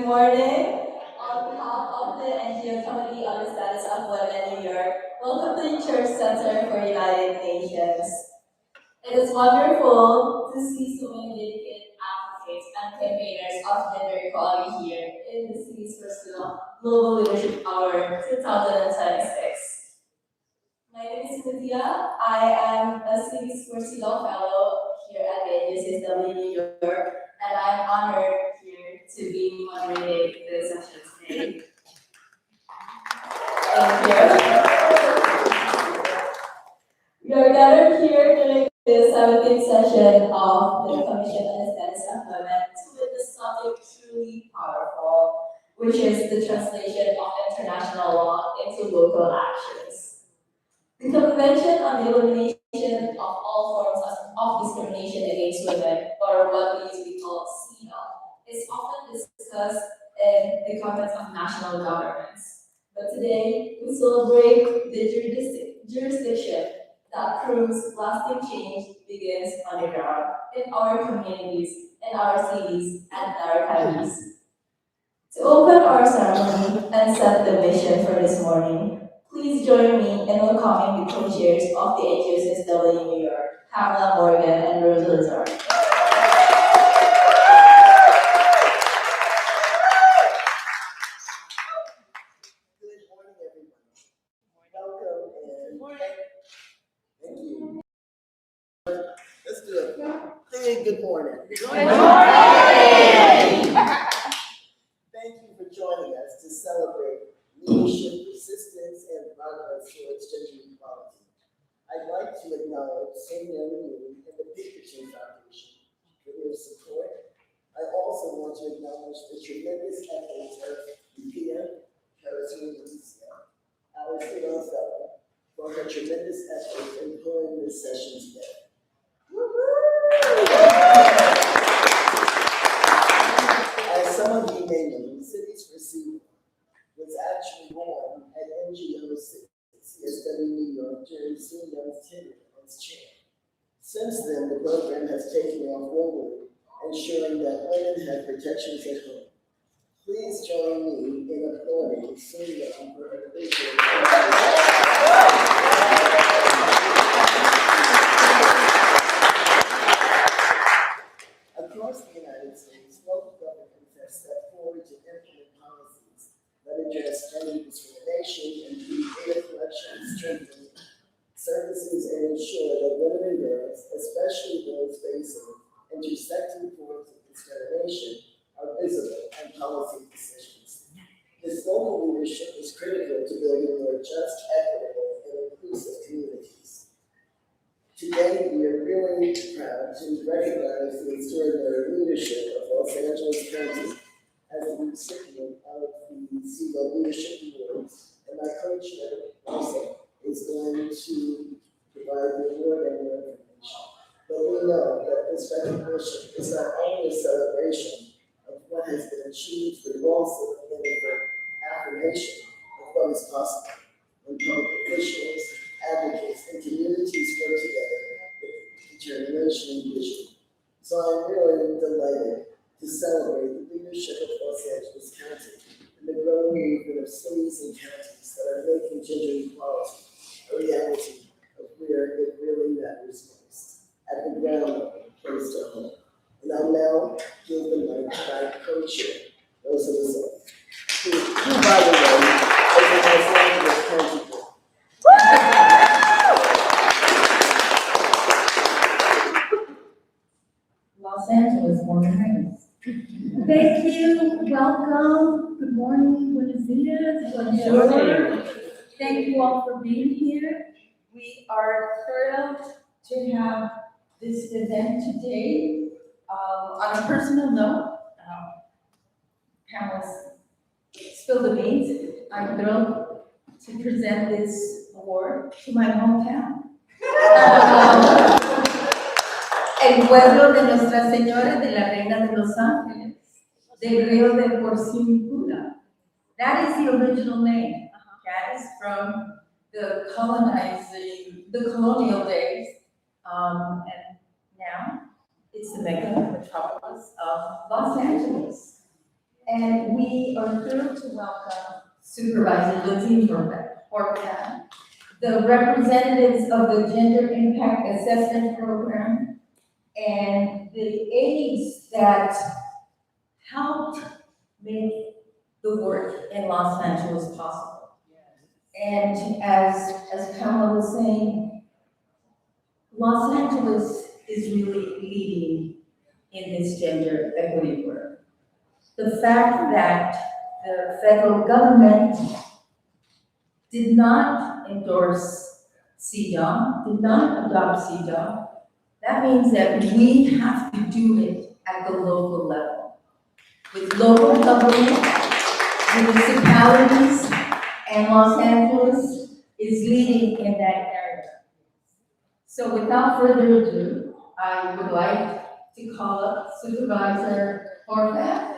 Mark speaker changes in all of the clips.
Speaker 1: morning. On behalf of the NGO Committee on the Status of Women in New York, welcome to the Church Center for United Nations. It is wonderful to see so many dedicated advocates and campaigners of gender equality here in the city's first Global Leadership Hour 2026. My name is Cynthia. I am a City's First CEDAW Fellow here at the NGO CSW New York, and I'm honored here to be moderating this session today. Thank you. We are gathered here during the 17th session of the Commission on the Status of Women to witness something truly powerful, which is the translation of international law into local actions. The Convention on the Elimination of All Forms of Discrimination Against Women, or what we usually call CEDAW, is often discussed in the context of national governments. But today, we celebrate the jurisdiction that proves lasting change begins on the ground, in our communities, in our cities, and in our counties. To open our ceremony and set the vision for this morning, please join me in welcoming the co-chairs of the NGO CSW New York, Pamela Morgan and Rosa Lazar.
Speaker 2: Good morning, everyone. Welcome and thank you. Let's do it. Hey, good morning.
Speaker 1: Good morning.
Speaker 2: Thank you for joining us to celebrate leadership, persistence, and progress towards gender equality. I'd like to acknowledge Soon-Young Yoon and the Pinkerton Foundation for their support. I also want to acknowledge the tremendous efforts of Dubravka Simonovic, our CEDAW Fellow, for her tremendous efforts in pulling this session together. As some of you may know, the Cities for CEDAW was actually born at NGO CSW New York during Soon-Young's tenure as chair. Since then, the program has taken off globally, ensuring that women have protections at home. Please join me in applauding Soon-Young for her vision. Across the United States, local governments have stepped forward to implement policies that address gender discrimination, improve data collection, strengthen services, and ensure that women and girls, especially those facing intersecting forms of discrimination, are visible in policy decisions. This local leadership is critical to building more just, equitable, and inclusive communities. Today, we are really proud to recognize the extraordinary leadership of Los Angeles County as the recipient of the CEDAW Leadership Awards, and my co-chair, Hansel, is going to provide the award and more information. But we know that this recognition is not only a celebration of what has been achieved, but also a beginning for affirmation of what is possible when public officials, advocates, and communities work together with determination and vision. So I'm really delighted to celebrate the leadership of Los Angeles County and the growing movement of cities and counties that are making gender equality a reality of where it really matters most, at the ground level, close to home. And I'll now give the mic to my co-chair, Rosa Lazar, who, by the way, is the Los Angeles County Board.
Speaker 3: Los Angeles, born and raised. Thank you, welcome, good morning, buenos dias, bonjour. Thank you all for being here. We are thrilled to have this event today. On a personal note, Pamela's spilled the beans. I'm thrilled to present this award to my hometown. El pueblo de Nuestra Señora de la Reina de Los Ángeles, del Río de Porciúncula. That is the original name. That is from the colonial days, and now it's the mega metropolis of Los Angeles. And we are thrilled to welcome Supervisor Lizzie Horvath, the representatives of the Gender Impact Assessment Program, and the aides that helped make the work in Los Angeles possible. And as Pamela was saying, Los Angeles is really leading in this gender equity work. The fact that the federal government did not endorse CEDAW, did not adopt CEDAW, that means that we have to do it at the local level. With local government, municipalities, and Los Angeles is leading in that area. So without further ado, I would like to call up Supervisor Horvath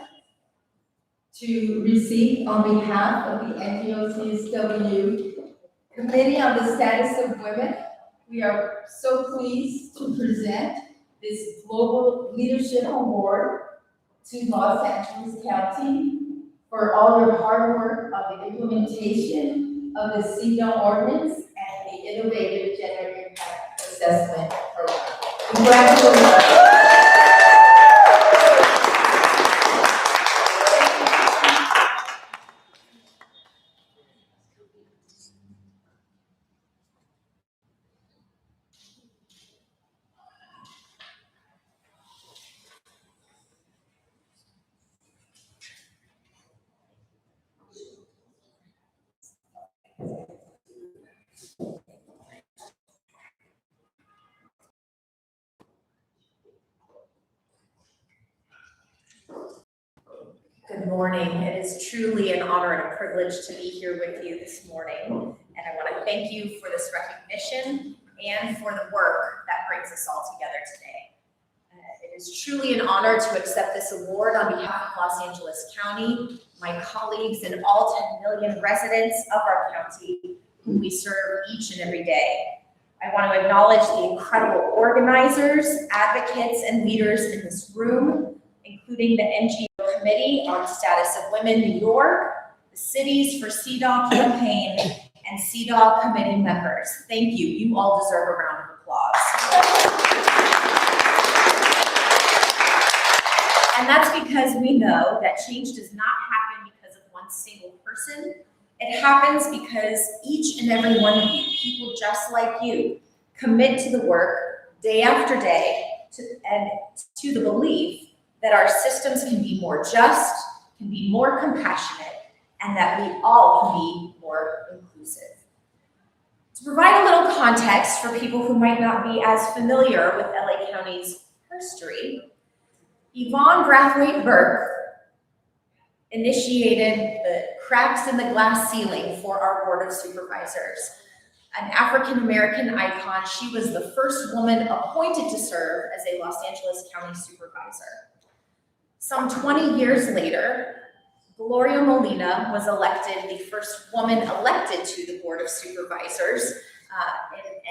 Speaker 3: to receive on behalf of the NGO CSW Committee on the Status of Women. We are so pleased to present this Global Leadership Award to Los Angeles County for all your hard work on the implementation of the CEDAW ordinance and the innovative gender impact assessment program. Congratulations.
Speaker 4: Good morning. It is truly an honor and a privilege to be here with you this morning. And I want to thank you for this recognition and for the work that brings us all together today. It is truly an honor to accept this award on behalf of Los Angeles County, my colleagues, and all 10 million residents of our county whom we serve each and every day. I want to acknowledge the incredible organizers, advocates, and leaders in this room, including the NGO Committee on Status of Women New York, the Cities for CEDAW campaign, and CEDAW Committee members. Thank you. You all deserve a round of applause. And that's because we know that change does not happen because of one single person. It happens because each and every one of you, people just like you, commit to the work day after day to the belief that our systems can be more just, can be more compassionate, and that we all can be more inclusive. To provide a little context for people who might not be as familiar with LA County's history, Yvonne Brathwaite Burke initiated the cracks in the glass ceiling for our Board of Supervisors. An African-American icon, she was the first woman appointed to serve as a Los Angeles County Supervisor. Some 20 years later, Gloria Molina was elected the first woman elected to the Board of Supervisors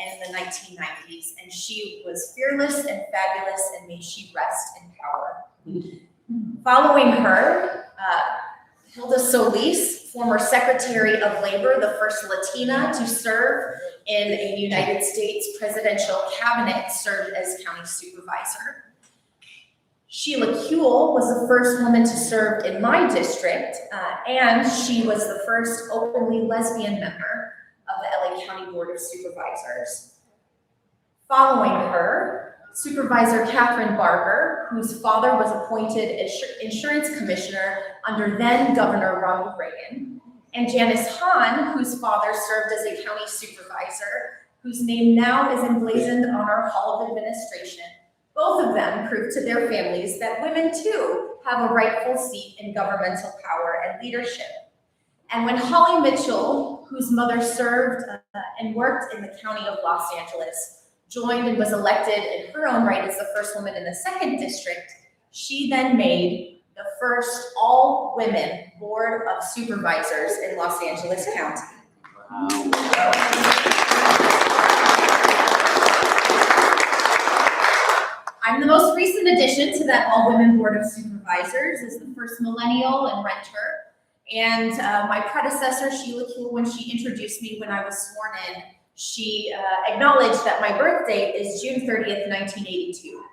Speaker 4: in the 1990s, and she was fearless and fabulous, and may she rest in power. Following her, Hilda Solis, former Secretary of Labor, the first Latina to serve in a United States presidential cabinet, served as county supervisor. Sheila Kuehl was the first woman to serve in my district, and she was the first openly lesbian member of the LA County Board of Supervisors. Following her, Supervisor Catherine Barker, whose father was appointed insurance commissioner under then Governor Ronald Reagan, and Janice Hahn, whose father served as a county supervisor, whose name now is emblazoned on our Hall of Administration. Both of them proved to their families that women too have a rightful seat in governmental power and leadership. And when Holly Mitchell, whose mother served and worked in the county of Los Angeles, joined and was elected in her own right as the first woman in the 2nd district, she then made the first all-women Board of Supervisors in Los Angeles County. I'm the most recent addition to that all-women Board of Supervisors. Supervisors as the first millennial and renter. And my predecessor, Sheila Kuehl, when she introduced me when I was sworn in, she acknowledged that my birth date is June 30th, 1982,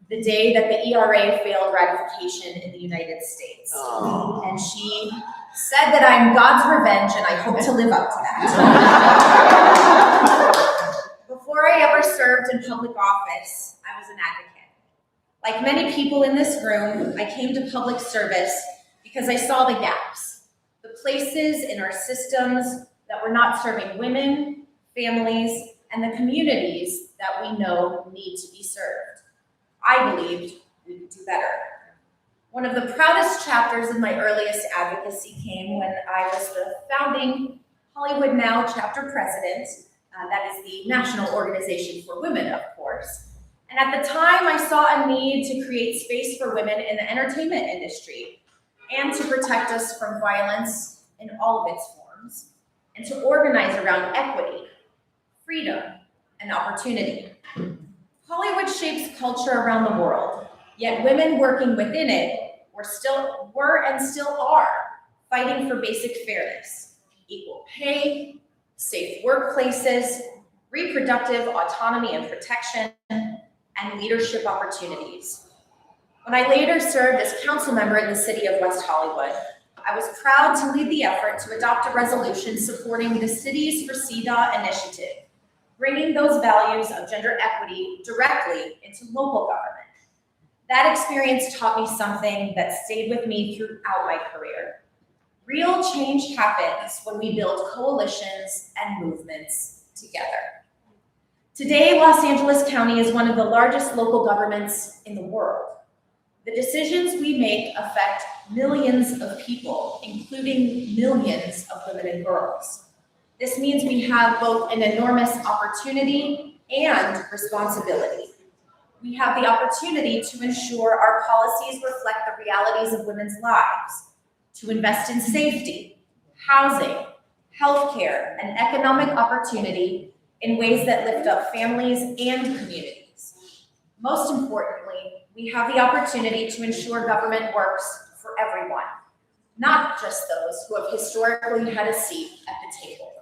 Speaker 4: the day that the ERA failed ratification in the United States.
Speaker 2: Oh.
Speaker 4: And she said that I'm God's revenge, and I hope to live up to that. Before I ever served in public office, I was an advocate. Like many people in this room, I came to public service because I saw the gaps, the places in our systems that were not serving women, families, and the communities that we know need to be served. I believed we could do better. One of the proudest chapters of my earliest advocacy came when I was the founding Hollywood Now chapter president. That is the national organization for women, of course. And at the time, I saw a need to create space for women in the entertainment industry and to protect us from violence in all of its forms, and to organize around equity, freedom, and opportunity. Hollywood shapes culture around the world, yet women working within it were and still are fighting for basic fairness, equal pay, safe workplaces, reproductive autonomy and protection, and leadership opportunities. When I later served as council member in the city of West Hollywood, I was proud to lead the effort to adopt a resolution supporting the Cities for CEDAW initiative, bringing those values of gender equity directly into local government. That experience taught me something that stayed with me throughout my career. Real change happens when we build coalitions and movements together. Today, Los Angeles County is one of the largest local governments in the world. The decisions we make affect millions of people, including millions of women and girls. This means we have both an enormous opportunity and responsibility. We have the opportunity to ensure our policies reflect the realities of women's lives, to invest in safety, housing, healthcare, and economic opportunity in ways that lift up families and communities. Most importantly, we have the opportunity to ensure government works for everyone, not just those who have historically had a seat at the table.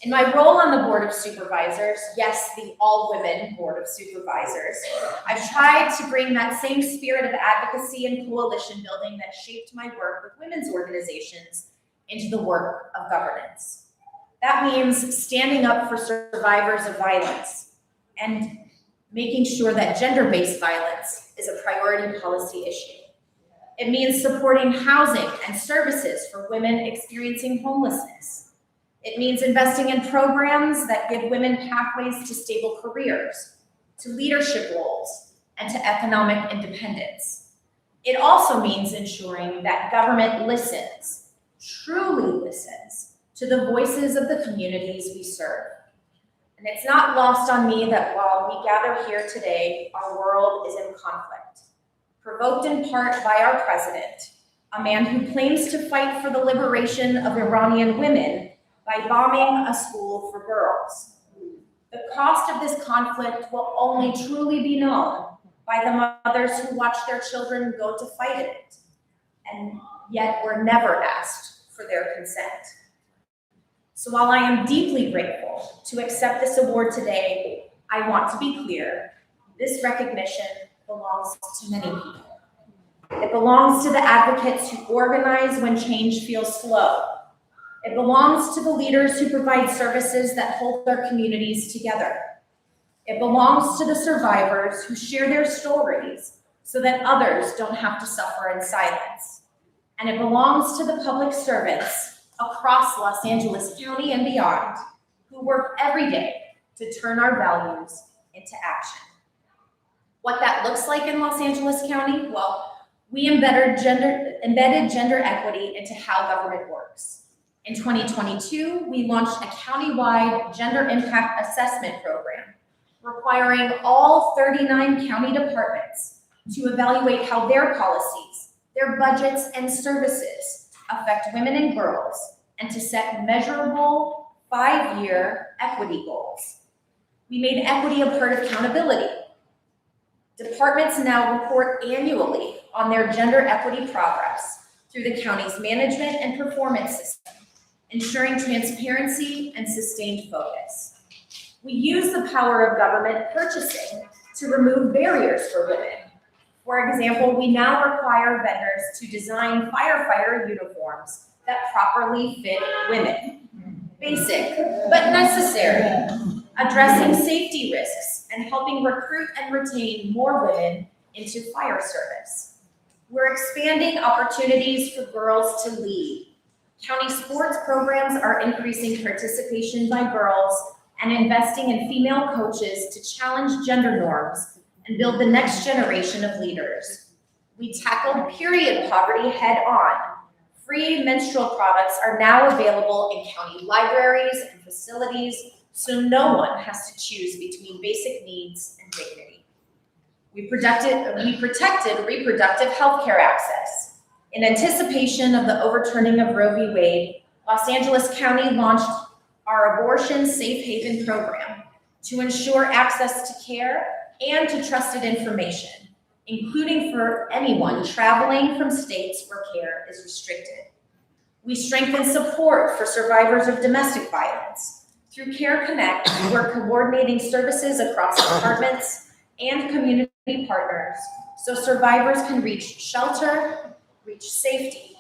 Speaker 4: In my role on the Board of Supervisors, yes, the all-women Board of Supervisors, I've tried to bring that same spirit of advocacy and coalition building that shaped my work with women's organizations into the work of governance. That means standing up for survivors of violence and making sure that gender-based violence is a priority policy issue. It means supporting housing and services for women experiencing homelessness. It means investing in programs that give women pathways to stable careers, to leadership roles, and to economic independence. It also means ensuring that government listens, truly listens, to the voices of the communities we serve. And it's not lost on me that while we gather here today, our world is in conflict, provoked in part by our president, a man who claims to fight for the liberation of Iranian women by bombing a school for girls. The cost of this conflict will only truly be known by the mothers who watch their children go to fight in it, and yet were never asked for their consent. So while I am deeply grateful to accept this award today, I want to be clear, this recognition belongs to many people. It belongs to the advocates who organize when change feels slow. It belongs to the leaders who provide services that hold our communities together. It belongs to the survivors who share their stories so that others don't have to suffer in silence. And it belongs to the public servants across Los Angeles County and beyond who work every day to turn our values into action. What that looks like in Los Angeles County, well, we embedded gender equity into how government works. In 2022, we launched a countywide gender impact assessment program, requiring all 39 county departments to evaluate how their policies, their budgets, and services affect women and girls, and to set measurable 5-year equity goals. We made equity a part of accountability. Departments now report annually on their gender equity progress through the county's management and performance system, ensuring transparency and sustained focus. We use the power of government purchasing to remove barriers for women. For example, we now require vendors to design firefighter uniforms that properly fit women. Basic, but necessary, addressing safety risks and helping recruit and retain more women into fire service. We're expanding opportunities for girls to lead. County sports programs are increasing participation by girls and investing in female coaches to challenge gender norms and build the next generation of leaders. We tackled period poverty head on. Free menstrual products are now available in county libraries and facilities, so no one has to choose between basic needs and dignity. We protected reproductive health care access. In anticipation of the overturning of Roe v. Wade, Los Angeles County launched our Abortion Safe Haven program to ensure access to care and to trusted information, including for anyone traveling from states where care is restricted. We strengthen support for survivors of domestic violence. Through Care Connect, we're coordinating services across departments and community partners so survivors can reach shelter, reach safety,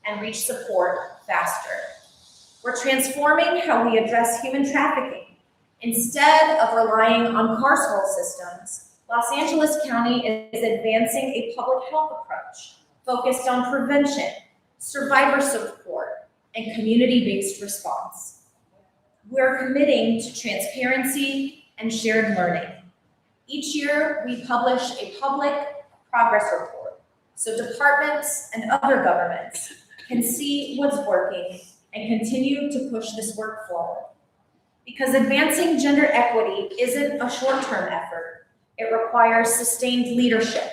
Speaker 4: and reach support faster. We're transforming how we address human trafficking. Instead of relying on carceral systems, Los Angeles County is advancing a public health approach focused on prevention, survivor support, and community-based response. We're committing to transparency and shared learning. Each year, we publish a public progress report so departments and other governments can see what's working and continue to push this work forward. Because advancing gender equity isn't a short-term effort, it requires sustained leadership,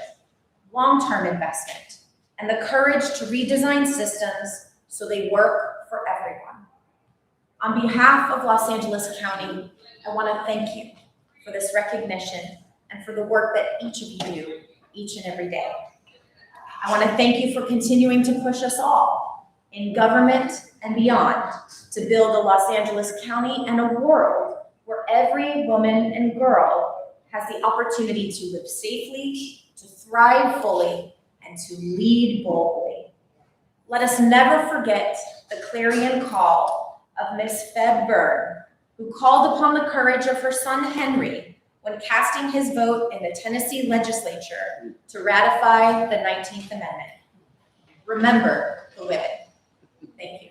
Speaker 4: long-term investment, and the courage to redesign systems so they work for everyone. On behalf of Los Angeles County, I want to thank you for this recognition and for the work that each of you do each and every day. I want to thank you for continuing to push us all in government and beyond to build a Los Angeles County and a world where every woman and girl has the opportunity to live safely, to thrive fully, and to lead boldly. Let us never forget the clarion call of Miss Feb Byrne, who called upon the courage of her son Henry when casting his vote in the Tennessee legislature to ratify the 19th Amendment. Remember the women. Thank you.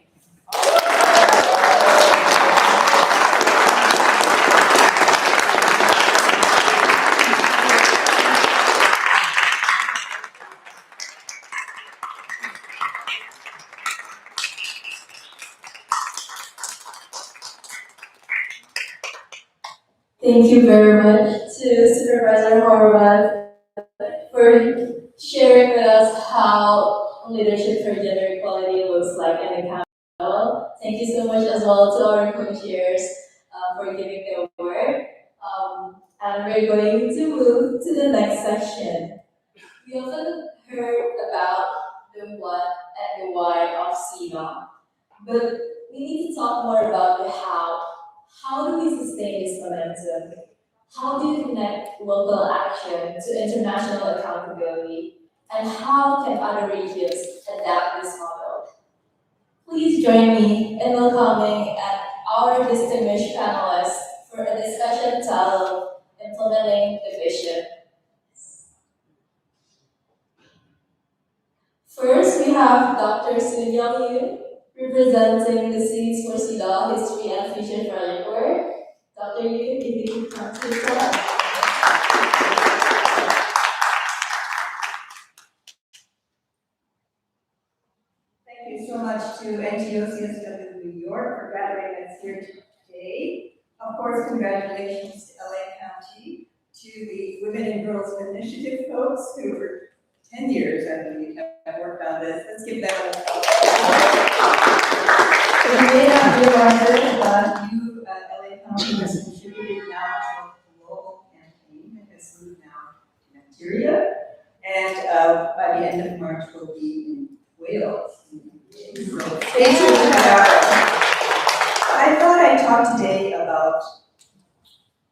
Speaker 1: Thank you very much to Supervisor Horvath for sharing with us how leadership for gender equality looks like in the county. Thank you so much as well to our co-chairs for giving the award. And we're going to move to the next section. We often heard about the what and the why of CEDAW, but we need to talk more about the how. How do we sustain this momentum? How do you connect local action to international accountability? And how can other regions adapt this model? Please join me in welcoming our distinguished panelists for a discussion titled Implementing the Vision. First, we have Dr. Soon-Young Yoon, representing the Cities for CEDAW History and Future Project Work. Dr. Yoon, if you could come to the front.
Speaker 5: Thank you so much to NGO CSW New York for gathering us here today. Of course, congratulations to LA County, to the Women and Girls Initiative folks who for 10 years, I believe, have worked on this. Let's give them a You may not realize it, but LA County has contributed now to a global campaign that has moved now to Nigeria. And by the end of March, we'll be in Wales. So stay tuned for that. I thought I'd talk today about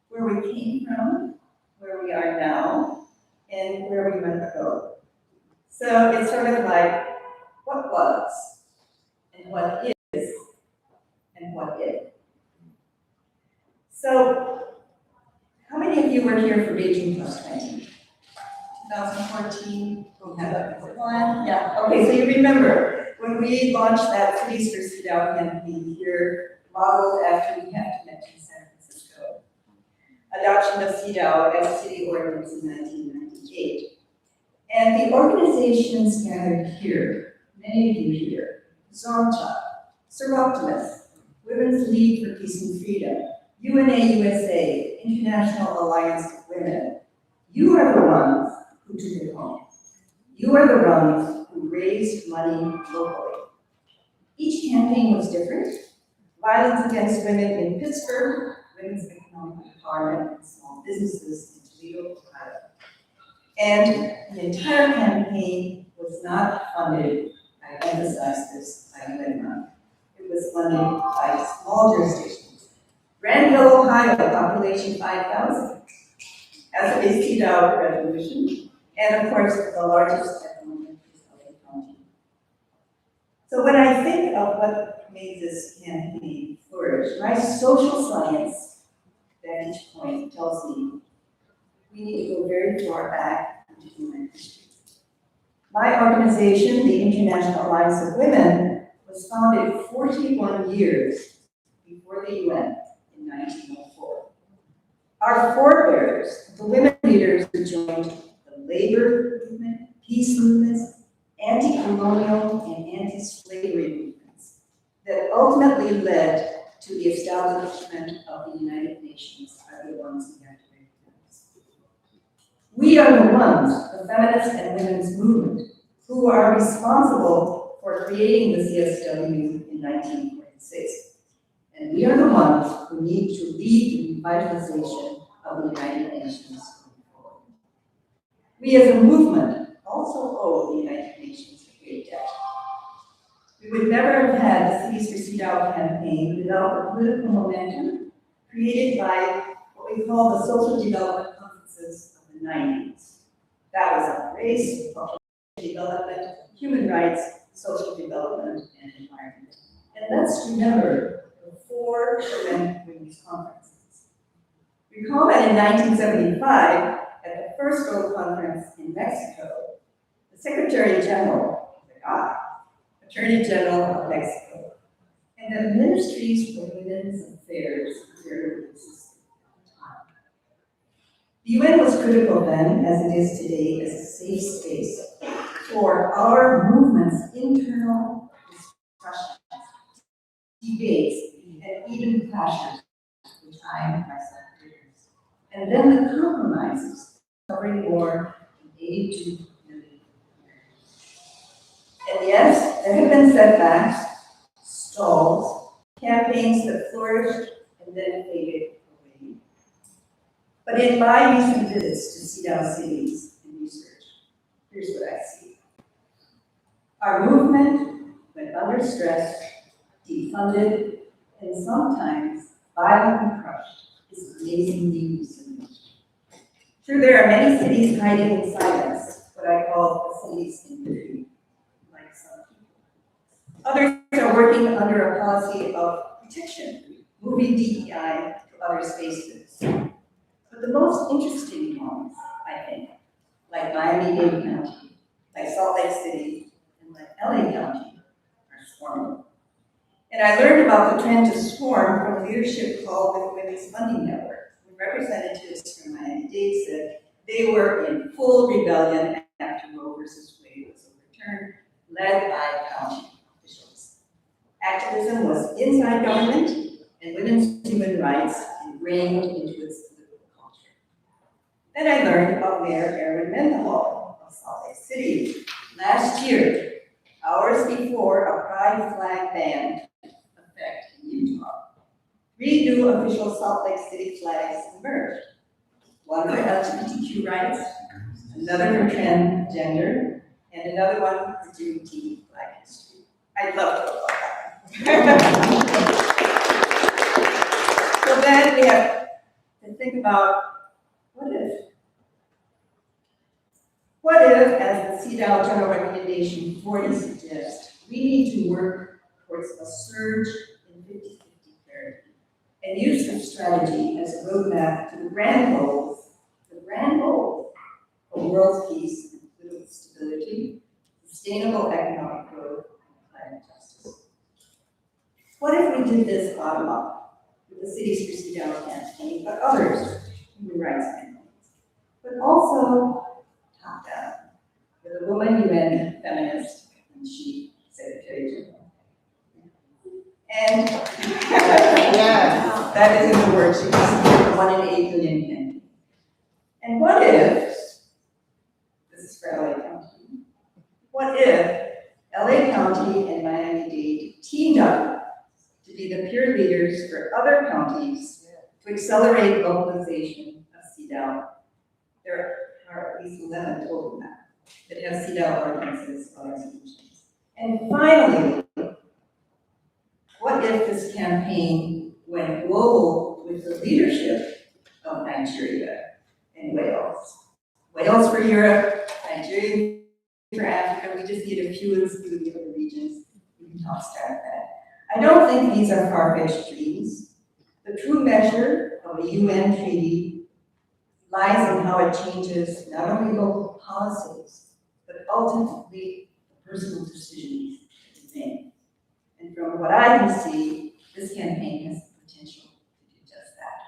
Speaker 5: where we came from, where we are now, and where we want to go. So it's sort of like what was, and what is, and what if. So, how many of you were here for Beijing Plus 20? 2014, we had a plan. Yeah, okay, so you remember when we launched that Cities for CEDAW campaign here, modeled after we had met in San Francisco. Adoption of CEDAW as city ordinance in 1998. And the organizations gathered here, many of you here, Zonta, Seroptimus, Women's League for Peace and Freedom, UNA USA, International Alliance of Women. You are the ones who took it home. You are the ones who raised money locally. Each campaign was different. Violence against women in Pittsburgh, women's economic empowerment and small businesses in Toledo, Ohio. And the entire campaign was not funded, I emphasize this, by UN money. It was funded by small jurisdictions. Granville, Ohio, population 5,000, as a CEDAW resolution, and of course, the largest at the moment is LA County. So when I think of what made this campaign flourish, my social science vantage point tells me we need to go very far back into human history. My organization, the International Alliance of Women, was founded 41 years before the UN in 1904. Our forebears, the women leaders who joined the labor movement, peace movements, anti-colonial and anti-slavery movements that ultimately led to the establishment of the United Nations are the ones we have to recognize. We are the ones, the feminist and women's movement, who are responsible for creating the CSW in 1946. And we are the ones who need to lead the revitalization of the United Nations going forward. We as a movement also owe the United Nations a great debt. We would never have had the Cities for CEDAW campaign without the political momentum created by what we call the social development conferences of the 90s. That was on race, population development, human rights, social development, and environment. And let's remember the 4 UN Women's Conferences. Recall that in 1975, at the first World Conference in Mexico, the Secretary General, the guy, Attorney General of Mexico, and the Ministries for Women's Affairs barely existed at the time. The UN was critical then, as it is today, as a safe space for our movement's internal discussions, debates, and even clashes, which I myself witnessed. And then the compromises covering war in 82 million Americans. And yes, there have been setbacks, stalls, campaigns that flourished and then faded away. But in my recent visits to CEDAW cities and research, here's what I see. Our movement, when under stress, defunded, and sometimes violently crushed, is amazingly resilient. True, there are many cities hiding in silence, what I call the cities in retreat, like some people. Others are working under a policy of protection, moving DEI to other spaces. But the most interesting ones, I think, like Miami-Dade County, like Salt Lake City, and like LA County, are swarming. And I learned about the trend to swarm from a leadership called the Women's Funding Network, when representatives from Miami-Dade said they were in full rebellion after Roe versus Wade was overturned, led by county officials. Activism was inside government, and women's human rights ingrained into its political culture. Then I learned about Mayor Erin Mendenhall of Salt Lake City last year, hours before a pride flag ban effect in Utah. 3 new official Salt Lake City flags emerged. One for LGBTQ rights, another for transgender, and another one for Juneteenth Black History. I'd love to go about that. So then we have to think about what if? What if, as the CEDAW General Recommendation 40 suggests, we need to work towards a surge in 50-50 parity and use this strategy as a roadmap to the grand goals of world peace, political stability, sustainable economic growth, and climate justice. What if we did this bottom up with the Cities for CEDAW campaign, but others, human rights campaigns, but also top down, with a woman UN feminist, and she Secretary General. And that is in the works. You can see 1 in 8 million campaign. And what if, this is for LA County, what if LA County and Miami-Dade teamed up to be the peer leaders for other counties to accelerate globalization of CEDAW? There are at least 11 total now that have CEDAW ordinances or resolutions. And finally, what if this campaign went global with the leadership of Nigeria and Wales? Wales for Europe, Nigeria for Africa. We just need a few of the other regions. We can talk start that. I don't think these are far-fetched dreams. The true measure of a UN treaty lies in how it changes not only local policies, but ultimately the personal decisions it's made. And from what I can see, this campaign has the potential to do just that.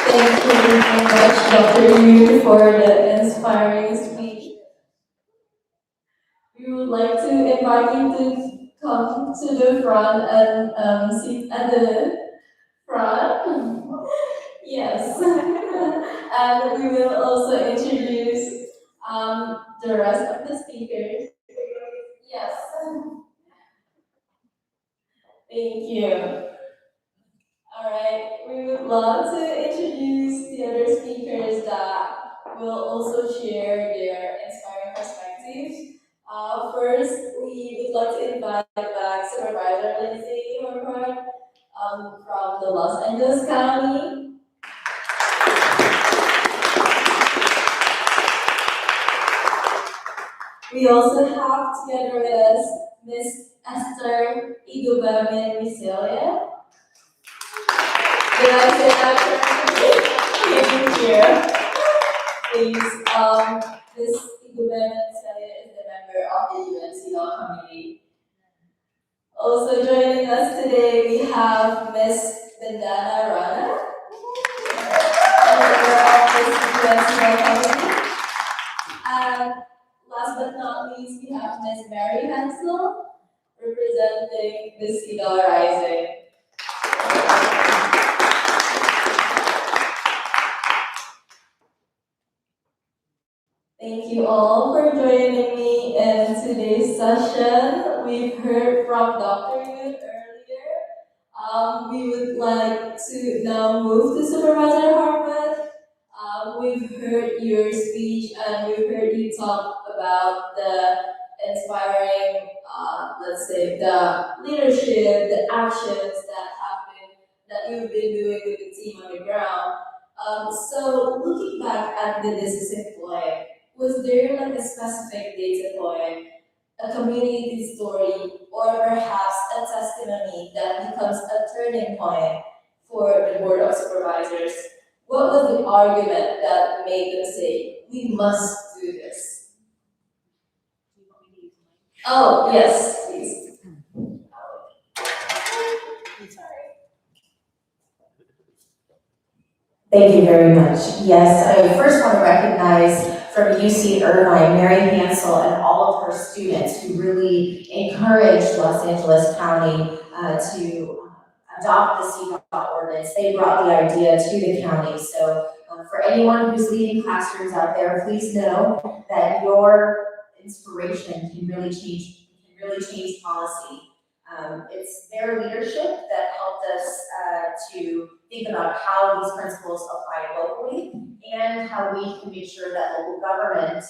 Speaker 1: Thank you very much, Dr. Yoon, for the inspiring speech. We would like to invite you to come to the front and sit at the front. Yes. And we will also introduce the rest of the speakers. Yes. Thank you. All right, we would love to introduce the other speakers that will also share their inspiring perspectives. First, we would like to invite back Supervisor Lindsay Horvath from the Los Angeles County. We also have together with us Ms. Esther Eghobamien-Mshelia. Did I say that correctly? Thank you. Please, Ms. Eghobamien-Mshelia is the member of the UN CEDAW Committee. Also joining us today, we have Ms. Bandana Rana, member of the UN CEDAW Committee. And last but not least, we have Ms. Hansel, representing the CEDAW Rising. Thank you all for joining me in today's session. We've heard from Dr. Yoon earlier. We would like to now move to Supervisor Horvath. We've heard your speech and we've heard you talk about the inspiring, let's say, the leadership, the actions that you've been doing with the team on the ground. So looking back at the decisive point, was there like a specific data point, a community story, or perhaps a testimony that becomes a turning point for the Board of Supervisors? What was the argument that made them say, we must do this? Oh, yes, please.
Speaker 6: Thank you very much. Yes, I first want to recognize from UC Irvine, Mary Hansel and all of her students who really encouraged Los Angeles County to adopt the CEDAW ordinance. They brought the idea to the county. So for anyone who's leading classrooms out there, please know that your inspiration can really change policy. It's their leadership that helped us to think about how these principles apply locally and how we can make sure that local government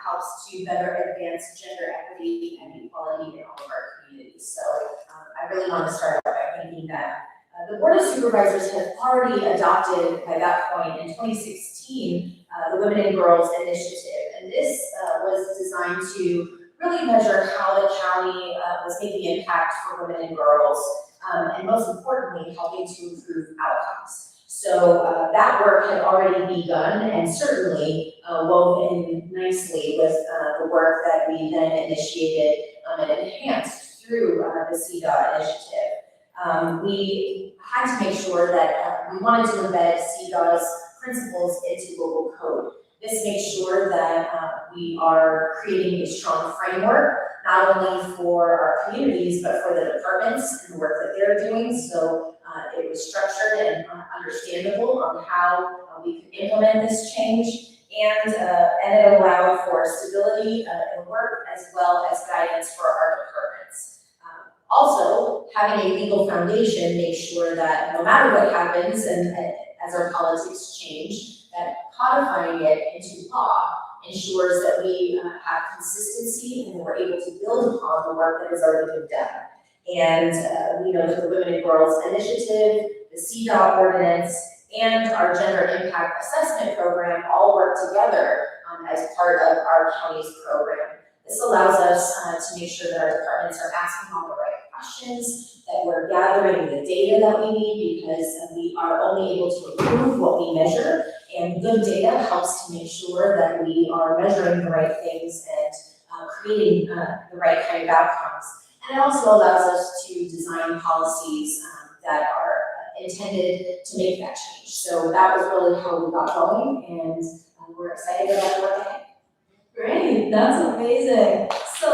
Speaker 6: helps to better advance gender equity and equality in all of our communities. So I really want to start by thanking them. The Board of Supervisors had already adopted, by that point in 2016, the Women and Girls Initiative. And this was designed to really measure how the county was making impact for women and girls, and most importantly, helping to improve outcomes. So that work had already begun and certainly woven in nicely with the work that we then initiated and enhanced through the CEDAW initiative. We had to make sure that we wanted to embed CEDAW's principles into local code. This makes sure that we are creating a strong framework, not only for our communities, but for the departments and the work that they're doing. So it was structured and understandable on how we could implement this change, and it allowed for stability in work as well as guidance for our departments. Also, having a legal foundation makes sure that no matter what happens and as our politics change, that codifying it into law ensures that we have consistency and we're able to build upon the work that has already been done. And we know that the Women and Girls Initiative, the CEDAW ordinance, and our Gender Impact Assessment Program all work together as part of our county's program. This allows us to make sure that our departments are asking all the right questions, that we're gathering the data that we need, because we are only able to improve what we measure, and good data helps to make sure that we are measuring the right things and creating the right kind of outcomes. And it also allows us to design policies that are intended to make that change. So that was really how we got going, and we're excited about the work ahead.
Speaker 1: Great, that's amazing. So,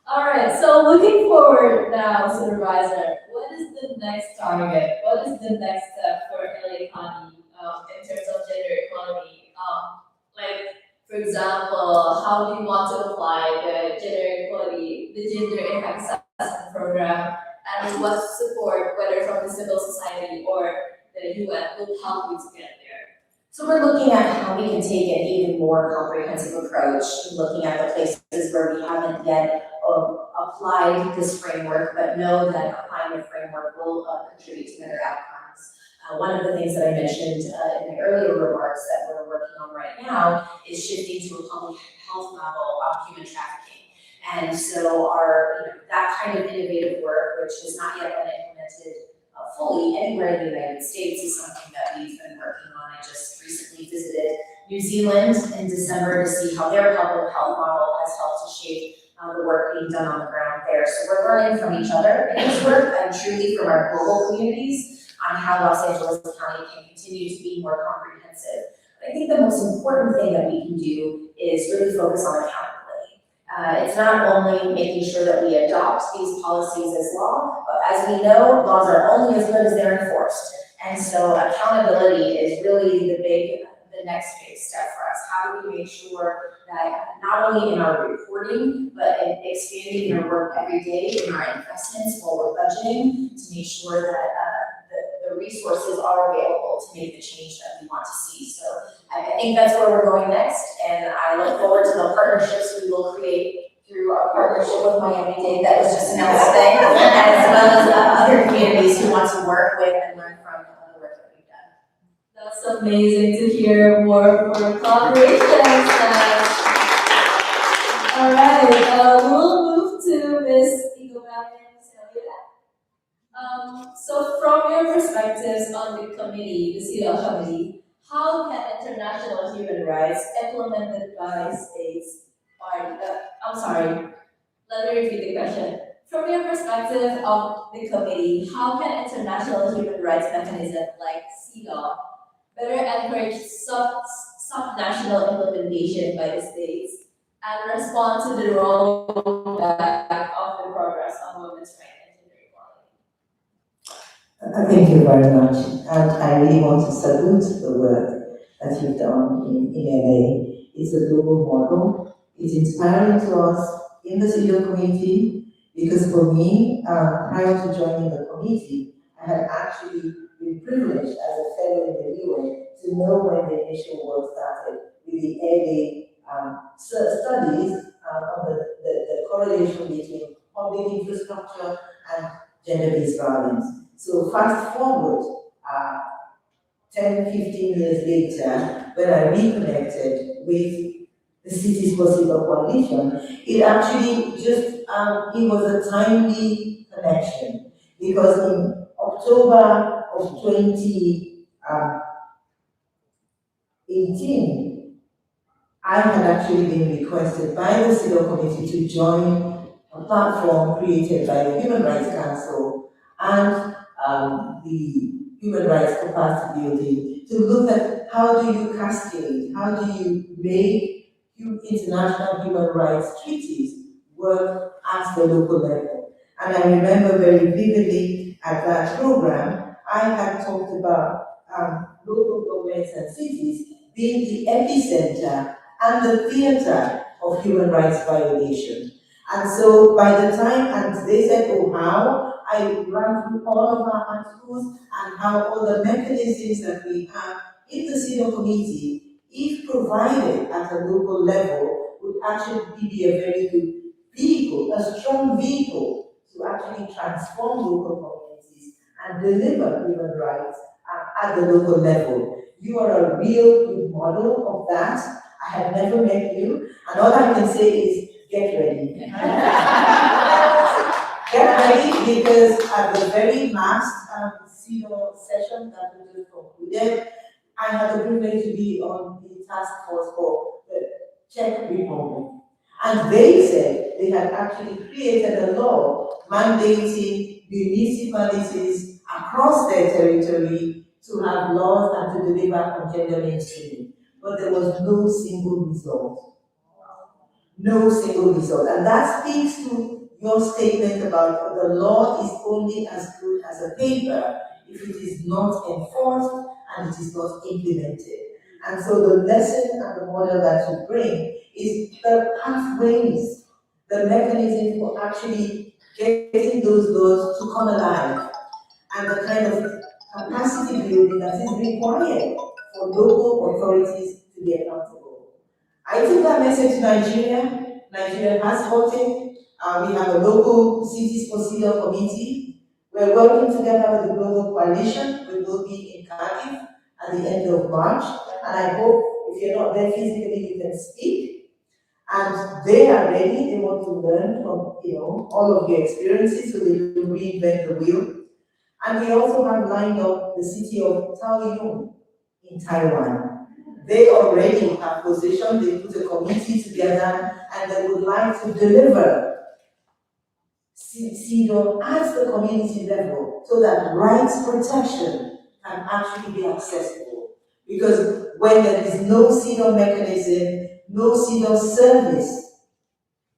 Speaker 1: all right, so looking forward now, Supervisor, what is the next target? What is the next step for LA County in terms of gender equality? Like, for example, how do you want to apply the gender equality, the gender impact assessment program, and what support, whether from the civil society or the UN, will help you to get there?
Speaker 6: So we're looking at how we can take an even more comprehensive approach, looking at the places where we haven't yet applied this framework, but know that applying the framework will contribute to better outcomes. One of the things that I mentioned in my earlier remarks that we're working on right now is shifting to a public health model of human trafficking. And so that kind of innovative work, which has not yet been implemented fully anywhere in the United States, is something that we've been working on. I just recently visited New Zealand in December to see how their public health model has helped to shape the work being done on the ground there. So we're learning from each other in this work, and truly from our global communities, on how Los Angeles County can continue to be more comprehensive. But I think the most important thing that we can do is really focus on accountability. It's not only making sure that we adopt these policies as law, but as we know, laws are only as good as they're enforced. And so accountability is really the next big step for us. How do we make sure that not only in our reporting, but in expanding our work every day in our investments while we're budgeting, to make sure that the resources are available to make the change that we want to see. So I think that's where we're going next, and I look forward to the partnerships we will create through our partnership with Miami-Dade that was just announced today, as well as other communities who want to work with and learn from the work that we've done.
Speaker 1: That's amazing to hear more collaborations. All right, we'll move to Ms. Eghobamien-Mshelia. So from your perspectives on the committee, the CEDAW Committee, how can international human rights implemented by states let me repeat the question. From your perspective of the committee, how can international human rights mechanisms like CEDAW better encourage sub-national implementation by the states and respond to the rollback of the progress on women's rights and gender equality?
Speaker 7: Thank you very much. And I really want to salute the work that you've done in LA. It's a global model. It's inspiring to us in the CEDAW community. Because for me, prior to joining the committee, I had actually been privileged as a fellow in the UN to know when the initial work started with the early studies on the correlation between public infrastructure and gender-based violence. So fast forward 10, 15 years later, when I reconnected with the Cities for CEDAW Coalition, it actually just, it was a timely connection, because in October of 2018, I had actually been requested by the CEDAW Committee to join a platform created by the Human Rights Council and the Human Rights Capacity Building to look at how do you cascade, how do you make international human rights treaties work at the local level. And I remember very vividly at that program, I had talked about local governments and cities being the epicenter and the theater of human rights violation. And so by the time, and they said, oh, how? I ran through all of our articles and how all the mechanisms that we have in the CEDAW Committee, if provided at a local level, would actually be a very good vehicle, a strong vehicle to actually transform local communities and deliver human rights at the local level. You are a real good model of that. I have never met you, and all I can say is get ready. Get ready, because at the very last CEDAW session that we just concluded, I had the privilege to be on the task force for the Czech Republic. And they said they had actually created a law mandating municipalities across their territory to have laws and to deliver on gender mainstreaming. But there was no single result. No single result. And that speaks to your statement about the law is only as good as a paper if it is not enforced and it is not implemented. And so the lesson and the model that you bring is the pathways, the mechanism for actually getting those laws to come alive, and the kind of capacity building that is required for local authorities to be accountable. I took that message to Nigeria. Nigeria has voted. We have a local Cities for CEDAW committee. We're working together with the Global Coalition. We will be in Cardiff at the end of March. And I hope if you're not there physically, you can speak. And they are ready. They want to learn from all of your experiences, so they will reinvent the wheel. And we also have lined up the city of Soon-Young Yoon in Taiwan. They already have positioned, they put a committee together, and they would like to deliver CEDAW at the community level so that rights protection can actually be accessible. Because when there is no CEDAW mechanism, no CEDAW service,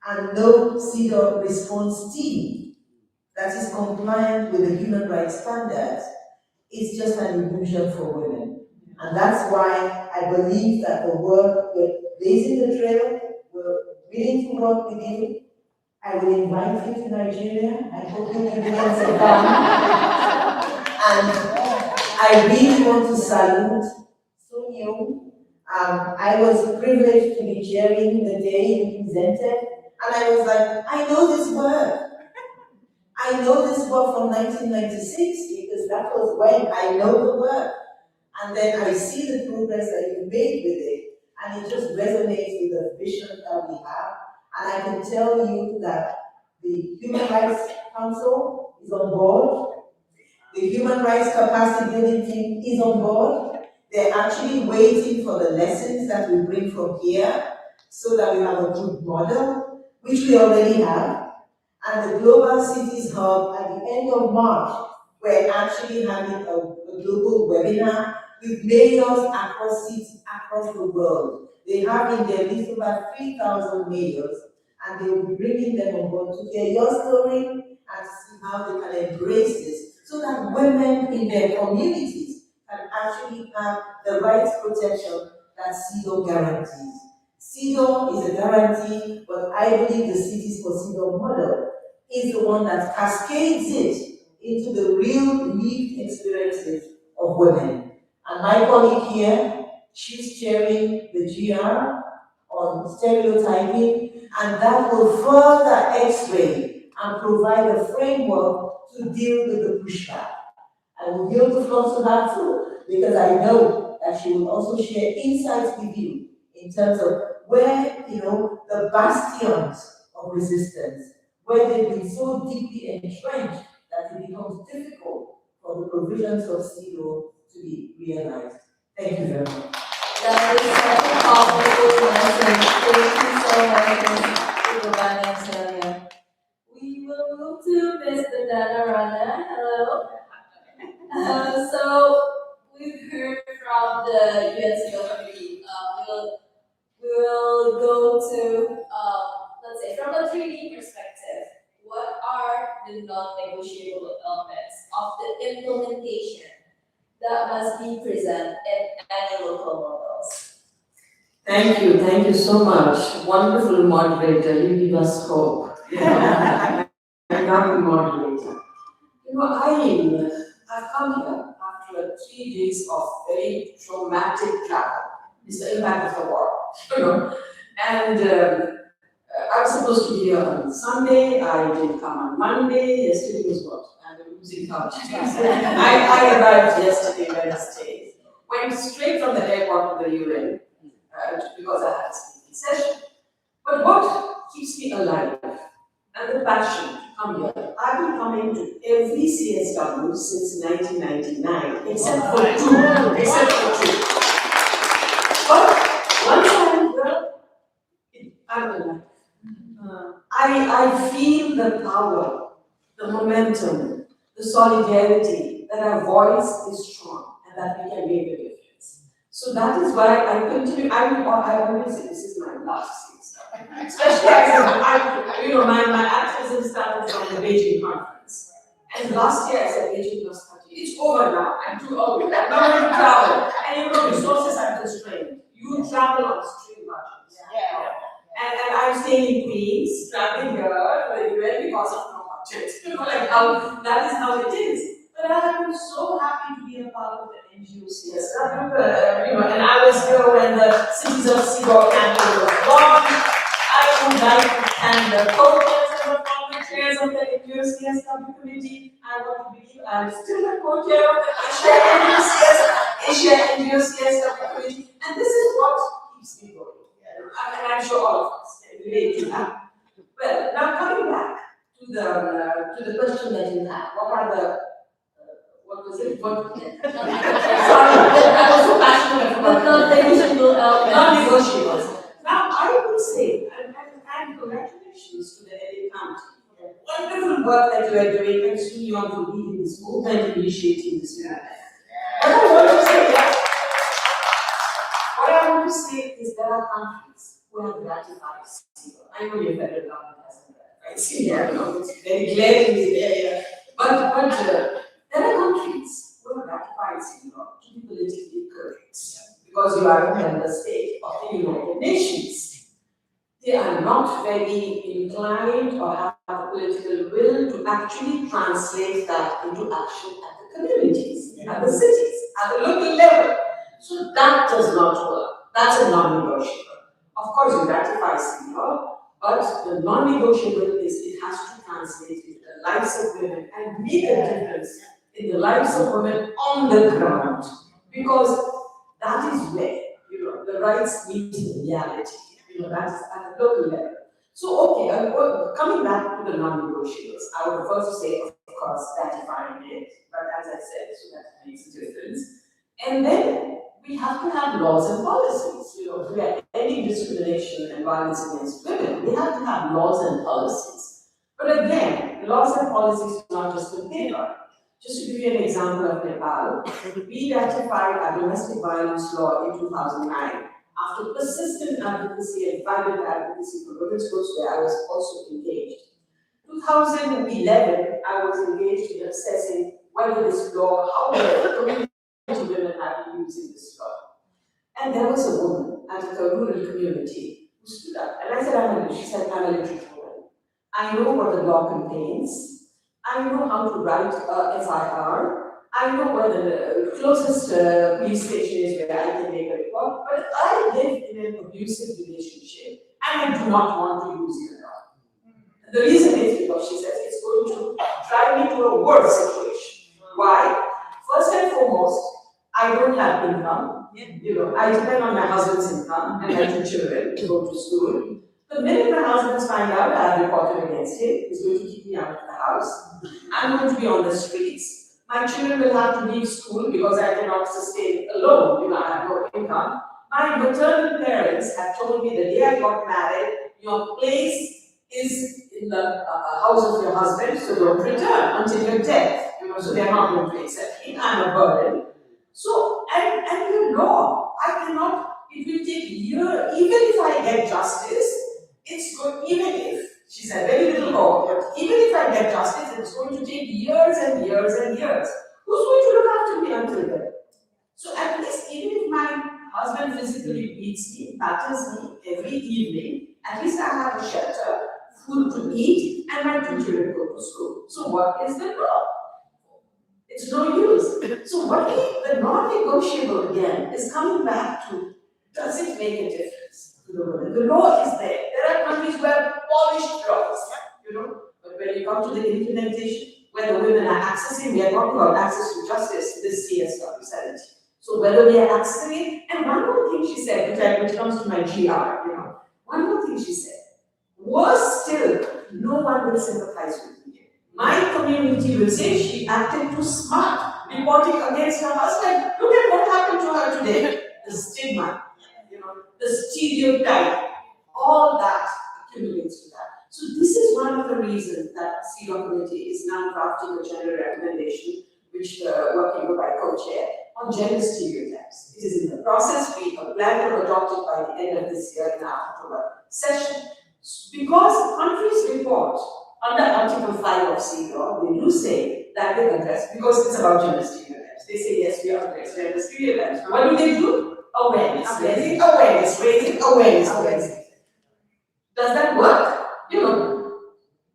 Speaker 7: and no CEDAW response team that is compliant with the human rights standards, it's just an illusion for women. And that's why I believe that the work we're blazing the trail, we're willing to work with you. I will invite you to Nigeria. I hope you will be in Japan. And I really want to salute Soon-Young. I was privileged to be chairing the day you presented, and I was like, I know this work. I know this work from 1996 because that was when I know the work. And then I see the progress that you made with it, and it just resonates with the vision that we have. And I can tell you that the Human Rights Council is on board. The Human Rights Capacity Building team is on board. They're actually waiting for the lessons that we bring from here so that we have a good model, which we already have. And the Global Cities Hub at the end of March, we're actually having a global webinar with mayors across cities across the world. They have in their list about 3,000 mayors, and they will be bringing them on board to hear your story and to see how they can embrace this, so that women in their communities can actually have the rights protection that CEDAW guarantees. CEDAW is a guarantee, but I believe the Cities for CEDAW model is the one that cascades it into the real lived experiences of women. And my colleague here, she's chairing the GR on stereotyping, and that will further x-ray and provide a framework to deal with the pushback. I will yield the floor to her too, because I know that she will also share insights with you in terms of where, the bastions of resistance, where they've been so deeply entrenched that it becomes difficult for the provisions of CEDAW to be realized. Thank you very much.
Speaker 1: That is such a powerful message. Thank you so much, Ms. Eghobamien-Mshelia. We will move to Ms. Bandana Rana. Hello. So we've heard from the CEDAW Committee. We'll go to let's say from a 3D perspective. What are the non-negotiable elements of the implementation that must be present in any local models?
Speaker 8: Thank you so much. Wonderful moderator, you give us hope. I'm not the moderator. I've come here after 3 days of very traumatic travel. It's the impact of the war, And I was supposed to be here on Sunday. I didn't come on Monday. Yesterday was what? I'm losing count. I arrived yesterday, Wednesday. Went straight from the airport to the UN because I had a speaking session. But what keeps me alive and the passion to come here? I've been coming to every CSW since 1999, except for two. But one time, I'm alive. I feel the power, the momentum, the solidarity, that our voice is strong and that we can make a difference. So that is why I continue. I always say this is my last CSW. Especially my activism started from the Beijing conference. And last year I said Beijing must continue. It's over now. I'm too old. I'm not going to travel. And resources are constrained. You travel on stream budgets. And I'm staying in Queens, traveling here to the UN because of no budget. That is how it is. But I am so happy to be a part of the NGO CSW. And I was here when the Cities of CEDAW campaign was launched. I would like to thank the co-chairs and the former chairs of the NGO CSW committee. I want to believe I'm still a co-chair of the Asia NGO CSW committee. And this is what keeps me going. And I'm sure all of us can relate to that. Well, now coming back to the question that you had, what are the what was it? Sorry, I was so passionate about
Speaker 1: non-negotiable elements.
Speaker 8: Non-negotiables. Now I would say, and congratulations to the LA County for the wonderful work that you are doing, and Soon-Young for leading this movement, initiating this movement. What I want to say is there are countries who have ratified CEDAW. I know your federal government hasn't ratified CEDAW, it's very glaringly there. But there are countries who have ratified CEDAW to be politically correct because you are a member state of the United Nations. They are not very inclined or have a political will to actually translate that into action at the communities, at the cities, at the local level. So that does not work. That's a non-negotiable. Of course, you ratify CEDAW, but the non-negotiable is it has to translate into the lives of women and make a difference in the lives of women on the ground. Because that is where, the rights meet the reality. That is at the local level. So, okay, coming back to the non-negotiables, I would first say, of course, ratifying it, but as I said, so that makes a difference. And then we have to have laws and policies. If we are ending discrimination and violence against women, we have to have laws and policies. But again, laws and policies are not just on paper. Just to give you an example of Nepal, we ratified our domestic violence law in 2009 after persistent advocacy and vibrant advocacy for women's groups where I was also engaged. 2011, I was engaged in assessing whether this law, how the community women have been using this law. And there was a woman at a rural community who stood up, and I said, she said, I'm a literate woman. I know what the law contains. I know how to write a FIR. I know where the closest police station is where I can make a report. But I live in an abusive relationship and I do not want to use the law. The reason is because she says it's going to drive me to a worse situation. Why? First and foremost, I don't have income. I depend on my husband's income and my two children to go to school. The minute my husband finds out I have reported against him, he's going to keep me out of the house. I'm going to be on the streets. My children will have to leave school because I cannot sustain alone. I have no income. My maternal parents have told me the day I got married, your place is in the house of your husband, so don't return until your death. So they're not going to accept me. I'm a burden. So, and the law, I cannot, it will take years, even if I get justice, it's good, even if, she said very little law, but even if I get justice, it's going to take years and years and years. Who's going to look after me until then? So at least even if my husband physically beats me, batters me every evening, at least I have a shelter, food to eat, and my two children go to school. So what is the law? It's no use. So what the non-negotiable again is coming back to, does it make a difference to the women? The law is there. There are countries where polished laws, but when you come to the implementation, where the women are accessing, we are talking about access to justice, this CSW 70. So whether we are accessing it, and one more thing she said, which comes to my GR, one more thing she said, worse still, no one will sympathize with me. My community will say she acted too smart, reporting against her husband. Look at what happened to her today. The stigma, the stereotype, all that accumulates to that. So this is one of the reasons that CEDAW Committee is now drafting a general recommendation, which the working group I co-chair, on gender stereotypes. It is in the process. We plan to adopt it by the end of this year in our October session. Because countries report under Article 5 of CEDAW, they do say that they address, because it's about gender stereotypes. They say, yes, we address gender stereotypes. What do? Awareness. Raising awareness, raising awareness. Does that work?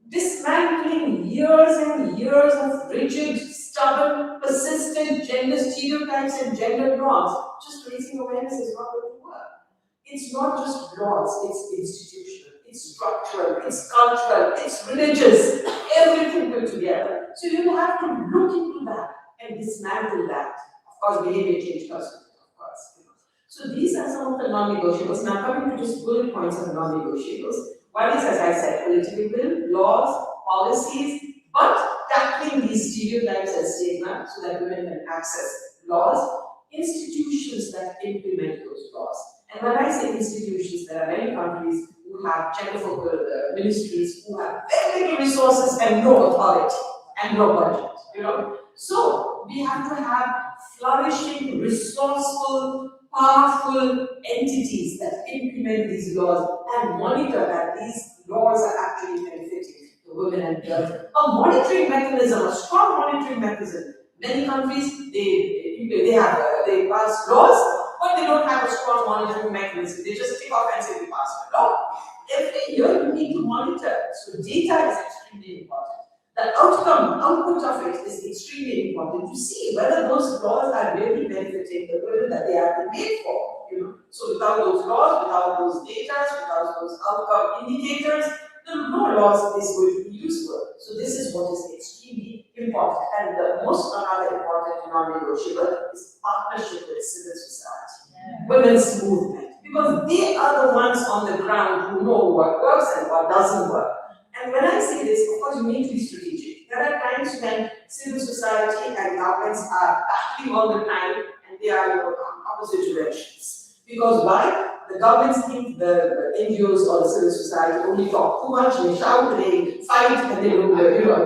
Speaker 8: Dismantling years and years of rigid, stubborn, persistent gender stereotypes and gender norms. Just raising awareness is not going to work. It's not just laws, it's institutional, it's structural, it's cultural, it's religious, everything put together. So you have to look into that and dismantle that. Of course, behavior change comes with it, of course. So these are some of the non-negotiables. Now coming to just bullet points of non-negotiables. One is, as I said, political will, laws, policies, but tackling these stereotypes and stigma so that women can access laws, institutions that implement those laws. And when I say institutions, there are many countries who have gender-focused ministries who have very little resources and no authority and no budget, So we have to have flourishing, resourceful, powerful entities that implement these laws and monitor that these laws are actually benefiting the women and girls. A monitoring mechanism, a strong monitoring mechanism. Many countries, they pass laws, but they don't have a strong monitoring mechanism. They just tick off and say we passed a law. Every year you need to monitor. So data is extremely important. The output of it is extremely important to see whether those laws are really benefiting the women that they are made for. So without those laws, without those data, without those outcome indicators, no laws is going to be useful. So this is what is extremely important. And the most another important non-negotiable is partnership with civil society, women's movement, because they are the ones on the ground who know what works and what doesn't work. And when I say this, of course, you need to be strategic. There are times when civil society and governments are battling all the time and they are in opposite directions. Because why? The governments think the NGOs or the civil society only talk too much, they shout, they fight, and they do,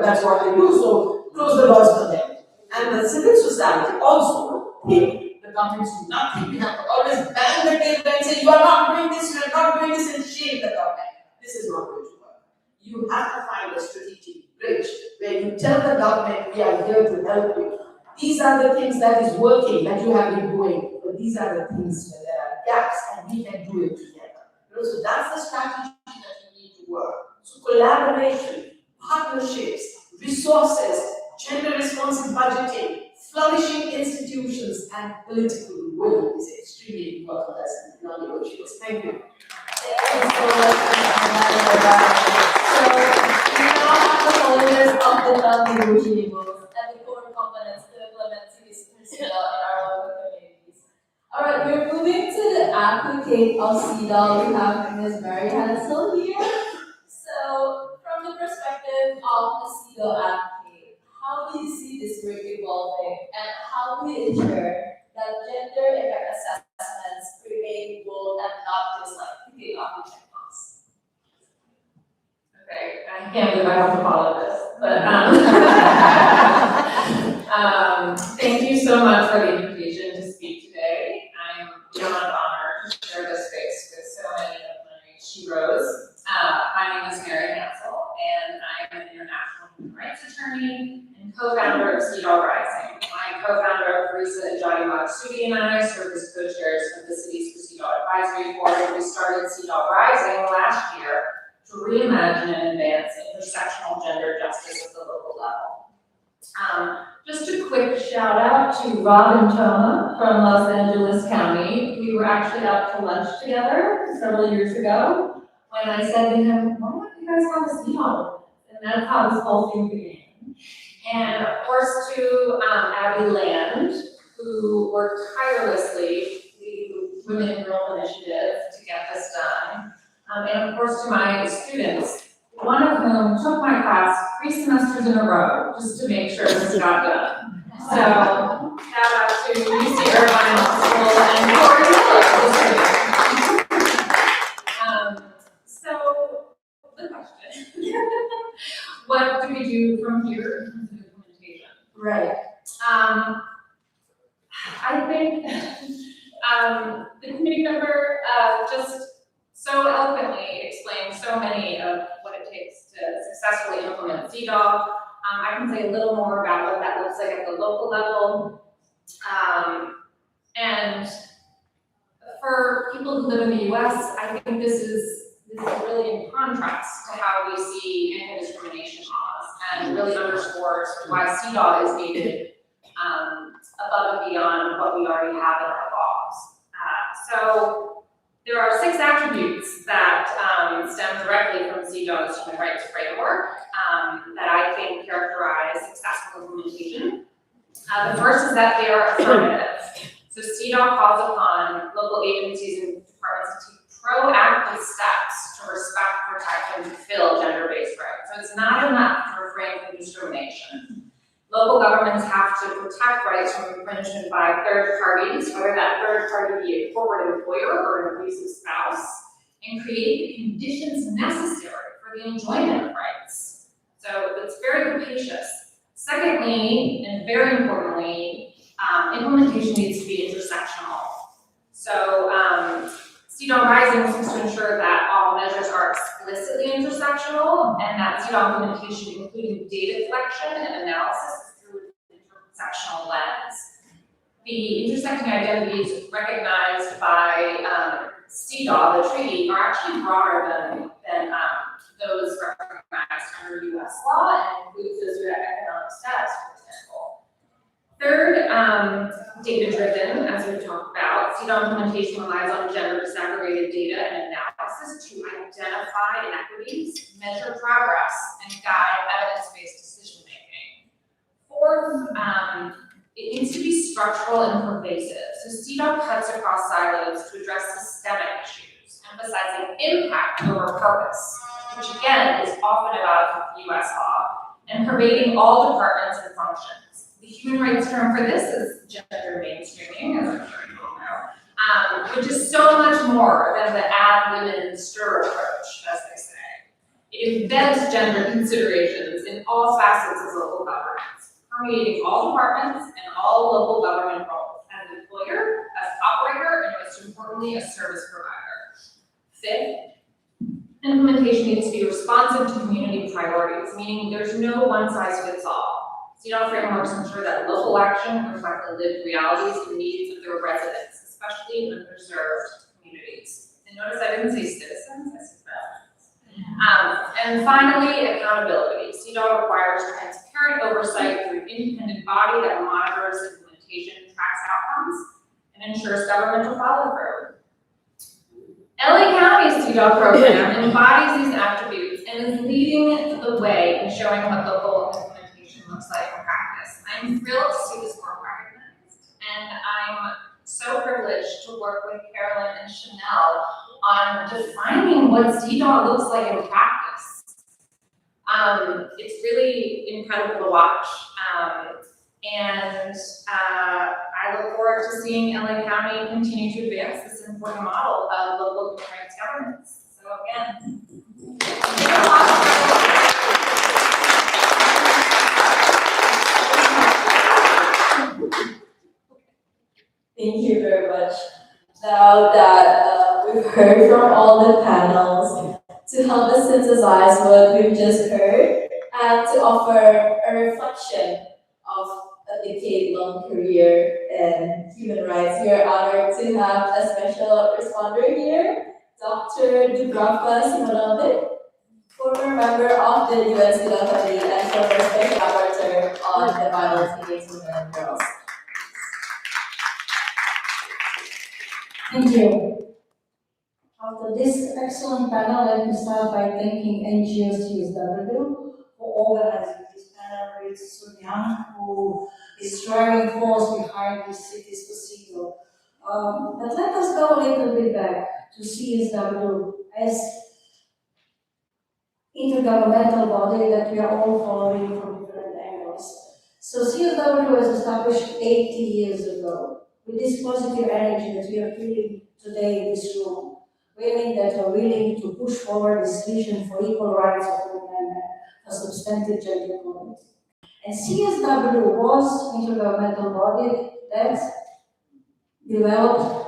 Speaker 8: that's what they do, so close the doors for them. And the civil society also think the governments do nothing. We have to always bang the table and say, you are not doing this, you are not doing this, and shame the government. This is not going to work. You have to find a strategic bridge where you tell the government, we are here to help you. These are the things that is working, that you have been doing, but these are the things where there are gaps and we can do it together. So that's the strategy that you need to work. So collaboration, partnerships, resources, gender-responsive budgeting, flourishing institutions, and political will is extremely important as non-negotiables. Thank you.
Speaker 1: Thank you so much, So, we now have the followers of the non-negotiables and the core components to implement CEDAW in our local communities. Alright, we're moving to the applicant of CEDAW. We have Ms. Mary Hansel here. So, from the perspective of a CEDAW applicant, how do you see this work evolving and how do we ensure that gender impact assessments remain bold and not just like picking off the checkbox?
Speaker 9: Okay, I can't believe I have to follow this, but thank you so much for the invitation to speak today. I'm beyond honored to share this space with so many of my heroes. My name is Mary Hansel, and I'm an international human rights attorney and co-founder of CEDAW Rising. My co-founder, Farisa Ejadi and I serve as co-chairs of the city's CEDAW Advisory Board, and we started CEDAW Rising last year to reimagine and advance intersectional gender justice at the local level. Just a quick shout out to Rob and Choma from Los Angeles County. We were actually out to lunch together several years ago when I said to him, why don't you guys have a CEDAW? And that's how this whole thing began. And of course to Abby Land, who worked tirelessly to lead the Women in Girl Initiative to get this done. And of course to my students, one of whom took my class 3 semesters in a row just to make sure this got done. So shout out to UC Irvine School and so the question, what do we do from here in terms of implementation?
Speaker 1: Right.
Speaker 9: I think the committee member just so eloquently explained so many of what it takes to successfully implement CEDAW. I can say a little more about what that looks like at the local level. And for people who live in the US, I think this is really in contrast to how we see anti-discrimination laws and really underscores why CEDAW is needed above and beyond what we already have in our laws. So there are 6 attributes that stem directly from CEDAW's human rights framework that I think characterize successful implementation. The first is that they are affirmative. So CEDAW calls upon local agencies and departments to take proactive steps to respect, protect, and fulfill gender-based rights. So it's not enough to refrain from discrimination. Local governments have to protect rights from infringement by third parties, whether that third party be a corporate employer or an abusive spouse, and create the conditions necessary for the enjoyment of rights. So it's very capacious. Secondly, and very importantly, implementation needs to be intersectional. So CEDAW Rising seeks to ensure that all measures are explicitly intersectional and that CEDAW implementation, including data collection and analysis, is through an intersectional lens. The intersecting identities recognized by CEDAW, the treaty, are actually broader than those recognized under US law and includes those with economic status, for example. Third, data-driven, as we've talked about. CEDAW implementation relies on gender disaggregated data and analysis to identify inequities, measure progress, and guide evidence-based decision-making. Fourth, it needs to be structural and pervasive. So CEDAW cuts across silos to address systemic issues, emphasizing impact over purpose, which again is often about US law, and pervading all departments and functions. The human rights term for this is gender mainstreaming, as I'm sure you all know, which is so much more than the add women and stir approach, as they say. It embeds gender considerations in all facets of local governance, permeating all departments and all local government roles, as an employer, as operator, and most importantly, a service provider. Fifth, implementation needs to be responsive to community priorities, meaning there's no one-size-fits-all. CEDAW frameworks ensure that local action reflects the lived realities and needs of their residents, especially in underserved communities. And notice I didn't say citizens, I said And finally, accountability. CEDAW requires transparent oversight through an independent body that monitors implementation, tracks outcomes, and ensures governmental follow-through. LA County's CEDAW program embodies these attributes and is leading the way in showing what local implementation looks like in practice. I'm thrilled to see this work recognized, and I'm so privileged to work with Carolyn and Chanel on defining what CEDAW looks like in practice. It's really incredible to watch. I look forward to seeing LA County continue to advance this important model of local human rights governance. So again,
Speaker 1: Thank you very much. Now that we've heard from all the panels, to help us synthesize what we've just heard and to offer a reflection of a decade-long career in human rights, we are honored to have a special responder here, Dr. Dubravka Simonovic, former member of the UN CEDAW Committee and former special rapporteur on the violence against women and girls.
Speaker 10: Thank you. After this excellent panel, let me start by thanking NGO CSW for organizing this panel with Soon-Young, who is driving force behind this CEDAW. But let us go a little bit back to CSW as intergovernmental body that we are all following from different angles. So CSW was established 80 years ago with this positive energy that we are feeling today in this room. Women that are willing to push forward this vision for equal rights of women and a substantive gender equality. And CSW was intergovernmental body that developed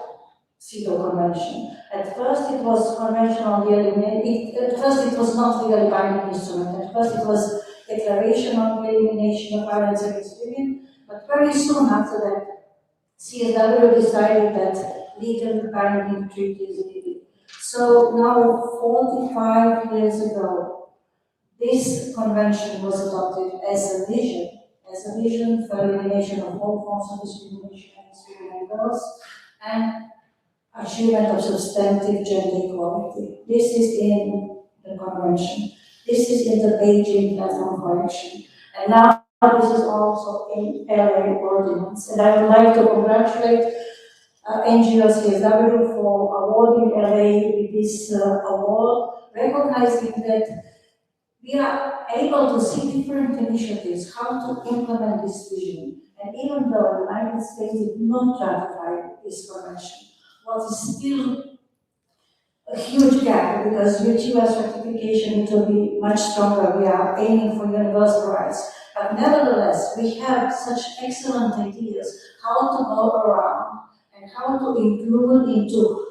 Speaker 10: CEDAW Convention. At first it was convention on the elimination, at first it was not legally binding instrument, at first it was declaration on the elimination of violence against women, but very soon after that, CSW decided that legal binding treaty is needed. So now, 45 years ago, this convention was adopted as a vision for elimination of all forms of discrimination against women and girls, and achievement of substantive gender equality. This is in the convention. This is in the Beijing Platform for Action. And now this is also in LA ordinance. And I would like to congratulate NGO CSW for awarding LA with this award, recognizing that we are able to see different initiatives, how to implement this vision. And even though the United States did not ratify this convention, what is still a huge gap, because with US ratification it will be much stronger. We are aiming for universal rights. But nevertheless, we have such excellent ideas how to go around and how to include into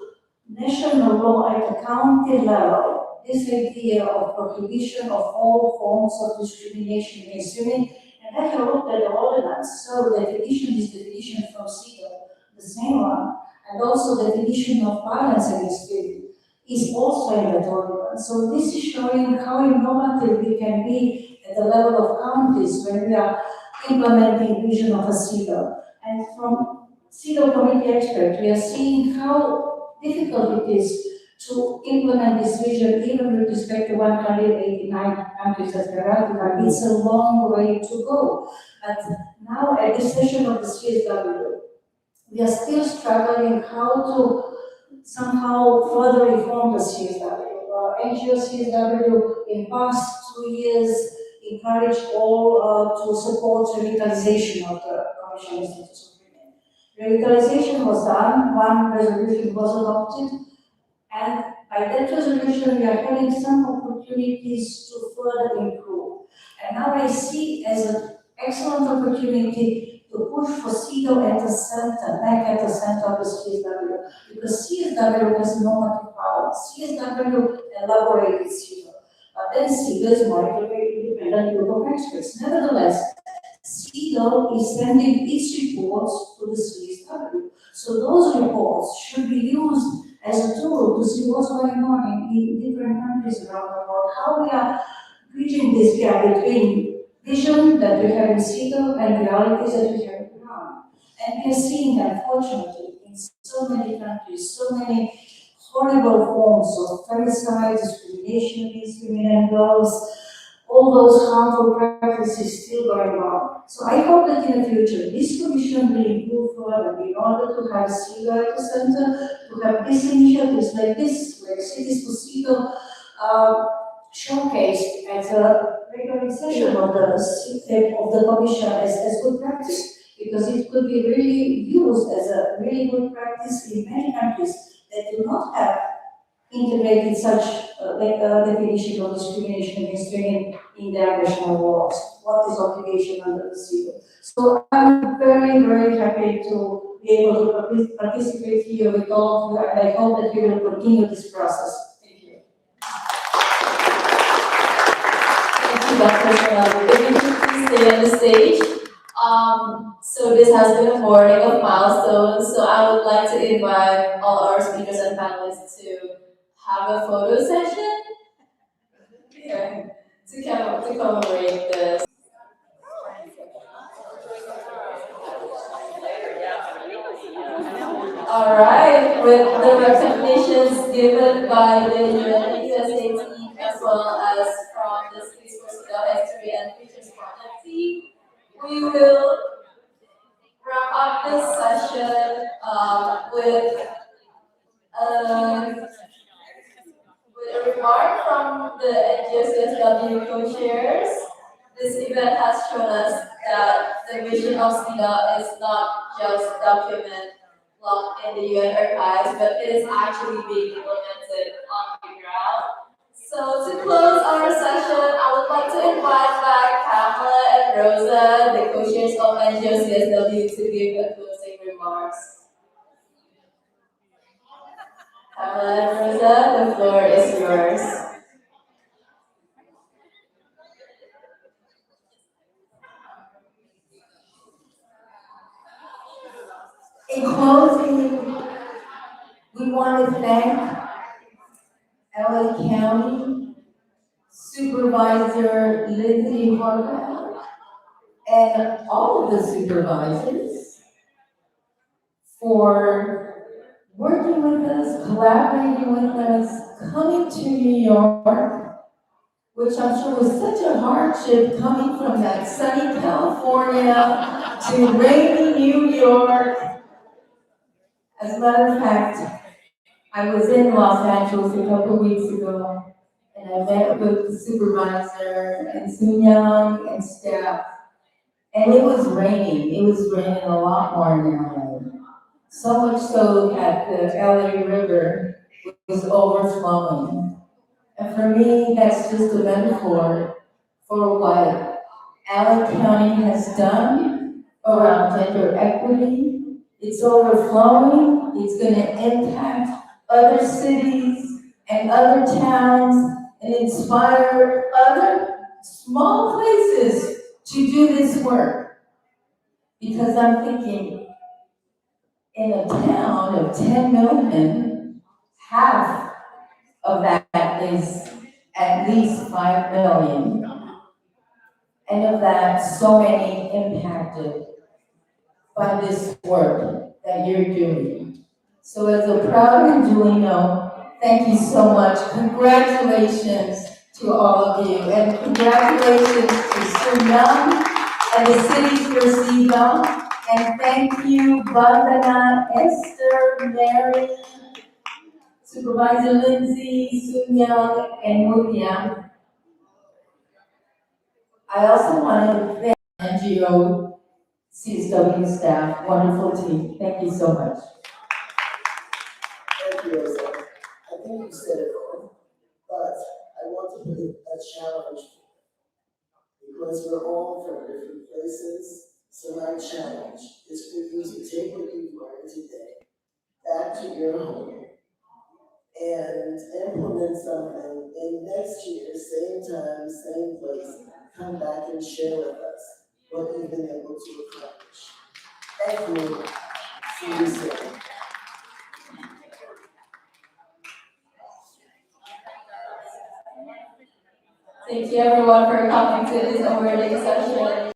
Speaker 10: national law at the county level this idea of prohibition of all forms of discrimination against women. And I have looked at the ordinance, so the definition is definition from CEDAW, the same one, and also the definition of violence against women is also in that ordinance. So this is showing how innovative we can be at the level of counties when we are implementing vision of a CEDAW. And from CEDAW committee expert, we are seeing how difficult it is to implement this vision even with respect to 189 countries that are ratified. It's a long way to go. But now at this session of the CSW, we are still struggling how to somehow further reform the CSW. NGO CSW in past 2 years encouraged all to support revitalization of the Commission Institutes of Women. Revitalization was done, one resolution was adopted, and by that resolution we are having some opportunities to further improve. And now I see as an excellent opportunity to push for CEDAW at the center, back at the center of the CSW, because CSW has normative power. CSW elaborated CEDAW, but then CEDAW is monitored by independent group of experts. Nevertheless, CEDAW is sending its reports to the CSW. So those reports should be used as a tool to see what's going on in different countries around the world, how we are bridging this gap between vision that we have in CEDAW and realities that we have around. And we are seeing, unfortunately, in so many countries, so many horrible forms of femicide, discrimination against women and girls, all those harmful practices still going on. So I hope that in the future, this commission will improve further in order to have CEDAW at the center, to have these initiatives like this, like Cities for CEDAW, showcased at a regular session of the commission as good practice, because it could be really used as a really good practice in many countries that do not have integrated such definition of discrimination against women in their national laws. What is obligation under the CEDAW? So I'm very, very happy to be able to participate here with all of you, and I hope that we will continue this process. Thank you.
Speaker 1: Thank you, Dr. Simonovic. If you could please stay on the stage. So this has been a morning of milestones, so I would like to invite all our speakers and panelists to have a photo session to commemorate this. All right, with the recognitions given by the USA team as well as from the Cities for CEDAW History and Features Project team, we will wrap up this session with a remark from the NGO CSW co-chairs. This event has shown us that the mission of CEDAW is not just document locked in the UN archives, but it is actually being implemented on the ground. So to close our session, I would like to invite back Pamela and Rosa, the co-chairs of NGO CSW, to give the closing remarks. Pamela and Rosa, the floor is yours.
Speaker 3: In closing, we want to thank LA County Supervisor Lindsay Harper and all of the supervisors for working with us, collaborating with us, coming to New York, which I'm sure was such a hardship coming from that sunny California to rainy New York. As a matter of fact, I was in Los Angeles a couple of weeks ago, and I met with the supervisor and Soon-Young and staff, and it was raining. It was raining a lot more in LA. So much so that the LA River was overflowing. And for me, that's just a metaphor for what LA County has done around gender equity. It's overflowing. It's going to impact other cities and other towns and inspire other small places to do this work. Because I'm thinking, in a town of 10 million, half of that is at least 5 million. And of that, so many impacted by this work that you're doing. So as a proud Angelino, thank you so much. Congratulations to all of you, and congratulations to Soon-Young and the Cities for CEDAW. And thank you, Bandana, Esther, Mary, Supervisor Lindsay, Soon-Young, and Mutia. I also want to thank NGO CSW staff, wonderful team. Thank you so much.
Speaker 2: Thank you, Rosa. I think you said it all, but I want to put a challenge, because we're all from different places. So my challenge is for you to take what you've learned today back to your home and implement something, and next year, same time, same place, come back and share with us what you've been able to accomplish. Thank you. See you soon.
Speaker 1: Thank you everyone for coming to this awarding session.